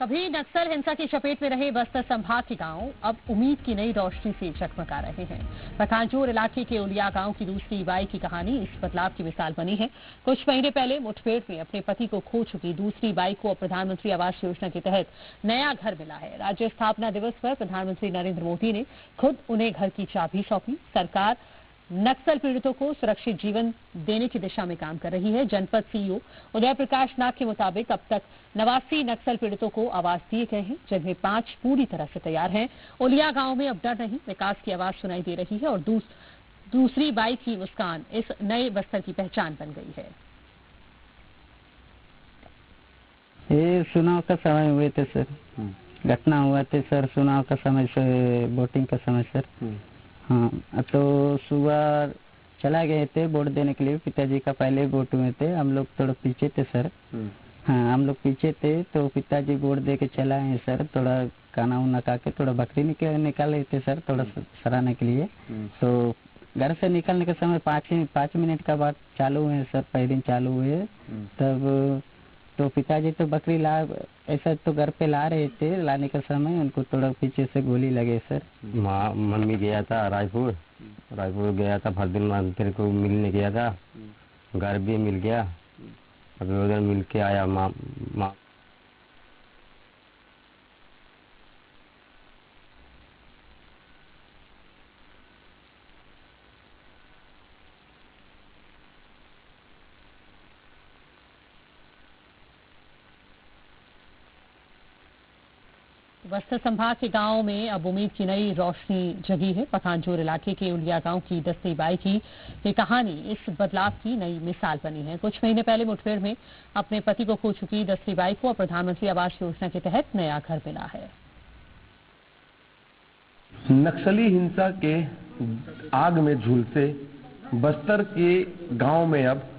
कभी नक्सल हिंसा की चपेट में रहे बस्तर संभाग के गांव अब उम्मीद की नई रोशनी से जगमगा रहे हैं। पखांजूर इलाके के उलिया गांव की दूसरी बाई की कहानी इस बदलाव की मिसाल बनी है। कुछ महीने पहले मुठभेड़ में अपने पति को खो चुकी दूसरी बाई को अब प्रधानमंत्री आवास योजना के तहत नया घर मिला है। राज्य स्थापना दिवस पर प्रधानमंत्री नरेंद्र मोदी ने खुद उन्हें घर की चाबी सौंपी। सरकार नक्सल पीड़ितों को सुरक्षित जीवन देने की दिशा में काम कर रही है। जनपद सीईओ उदय प्रकाश नाग के मुताबिक अब तक 89 नक्सल पीड़ितों को आवास दिए गए हैं, जिनमें 5 पूरी तरह से तैयार हैं। उलिया गांव में अब डर नहीं, विकास की आवाज सुनाई दे रही है और दूसरी बाई की मुस्कान इस नए बस्तर की पहचान बन गई है। ये चुनाव का समय हुए थे सर, घटना हुआ थे सर, चुनाव का समय से वोटिंग का समय सर। हाँ, तो सुबह चला गए थे वोट देने के लिए। पिताजी का पहले वोट हुए थे, हम लोग थोड़ा पीछे थे सर। हाँ, हम लोग पीछे थे तो पिताजी वोट दे के चला है सर। थोड़ा खाना उना खा के थोड़ा बकरी निकाल रहे थे सर, थोड़ा सराहने के लिए। तो घर से निकलने के समय 5 मिनट का बाद चालू हुए सर, पहले दिन चालू हुए। तब तो पिताजी तो बकरी ला ऐसा तो घर पे ला रहे थे, लाने के समय उनको थोड़ा पीछे से गोली लगे सर। मम्मी गया था रायपुर गया था, फरदीन मंत्री को मिलने गया था, घर भी मिल गया। अभी उधर मिल के आया माँ। बस्तर संभाग के गांव में अब उम्मीद की नई रोशनी जगी है। पखांजूर इलाके के उलिया गांव की दसवीं बाई की ये कहानी इस बदलाव की नई मिसाल बनी है। कुछ महीने पहले मुठभेड़ में अपने पति को खो चुकी दसवीं बाई को अब प्रधानमंत्री आवास योजना के तहत नया घर मिला है। नक्सली हिंसा के आग में झुलसे बस्तर के गांव में अब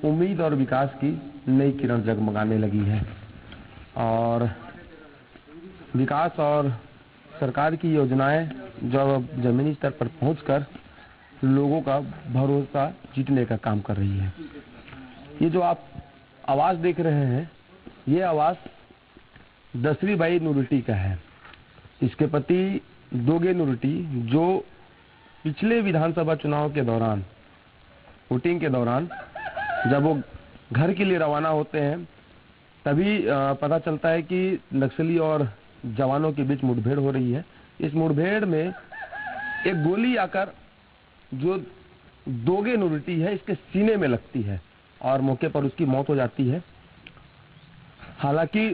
उम्मीद और विकास की नई किरण जगमगाने लगी है और विकास और सरकार की योजनाएं जब जमीनी स्तर पर पहुंचकर लोगों का भरोसा जीतने का काम कर रही है। ये जो आप आवास देख रहे हैं, ये आवास दसवीं बाई नूरटी का है। इसके पति दोगे नूरटी, जो पिछले विधानसभा चुनाव के दौरान, वोटिंग के दौरान जब वो घर के लिए रवाना होते हैं, तभी पता चलता है कि नक्सली और जवानों के बीच मुठभेड़ हो रही है। इस मुठभेड़ में एक गोली आकर जो दोगे नूरटी है इसके सीने में लगती है और मौके पर उसकी मौत हो जाती है। हालांकि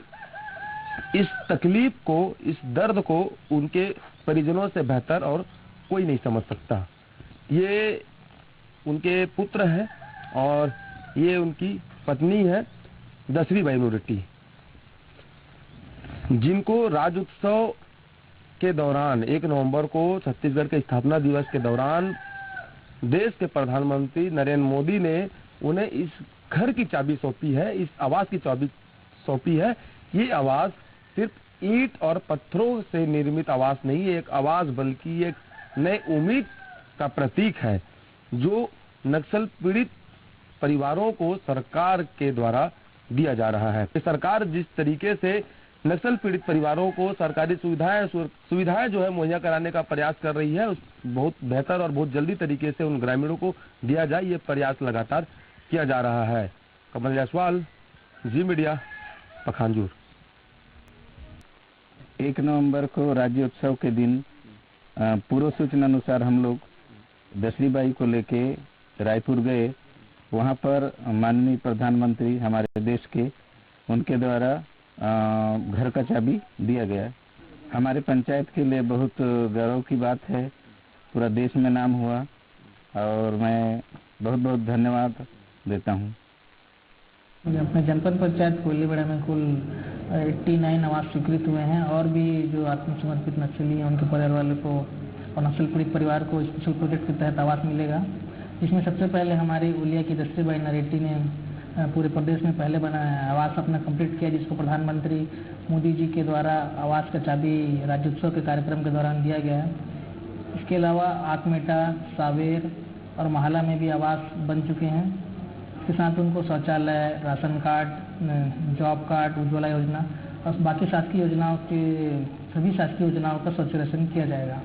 इस तकलीफ को, इस दर्द को उनके परिजनों से बेहतर और कोई नहीं समझ सकता। ये उनके पुत्र हैं और ये उनकी पत्नी है दसवीं बाई नूरटी, जिनको राज्य उत्सव के दौरान 1 नवंबर को छत्तीसगढ़ के स्थापना दिवस के दौरान देश के प्रधानमंत्री नरेंद्र मोदी ने उन्हें इस घर की चाबी सौंपी है, इस आवास की चाबी सौंपी है। ये आवास सिर्फ ईंट और पत्थरों से निर्मित आवास नहीं है, एक आवास बल्कि एक नई उम्मीद का प्रतीक है, जो नक्सल पीड़ित परिवारों को सरकार के द्वारा दिया जा रहा है। सरकार जिस तरीके से नक्सल पीड़ित परिवारों को सरकारी सुविधाएं जो है मुहैया कराने का प्रयास कर रही है, उस बहुत बेहतर और बहुत जल्दी तरीके से उन ग्रामीणों को दिया जाए, ये प्रयास लगातार किया जा रहा है। कमल जायसवाल, जी मीडिया, पखांजूर। 1 नवंबर को राज्योत्सव के दिन पूर्व सूचना अनुसार हम लोग दसवीं बाई को लेके रायपुर गए। वहाँ पर माननीय प्रधानमंत्री हमारे देश के, उनके द्वारा घर का चाबी दिया गया। हमारे पंचायत के लिए बहुत गर्व की बात है, पूरा देश में नाम हुआ और मैं बहुत बहुत धन्यवाद देता हूँ। अपने जनपद पंचायत कोयलीबेड़ा में कुल 89 आवास स्वीकृत हुए हैं और भी जो आत्मसमर्पित नक्सली हैं उनके परिवार वाले को और नक्सल पीड़ित परिवार को स्पेशल प्रोजेक्ट के तहत आवास मिलेगा, जिसमें सबसे पहले हमारी उलिया की दसवीं बाई नरेटी ने पूरे प्रदेश में पहले बनाया आवास अपना कंप्लीट किया, जिसको प्रधानमंत्री मोदी जी के द्वारा आवास का चाबी राज्योत्सव के कार्यक्रम के दौरान दिया गया है। इसके अलावा आकमेटा, सावेर और महाला में भी आवास बन चुके हैं। इसके साथ उनको शौचालय, ration card, job card, Ujjwala योजना और बाकी शासकीय योजनाओं के सभी शासकीय योजनाओं का सौचराशन किया जाएगा।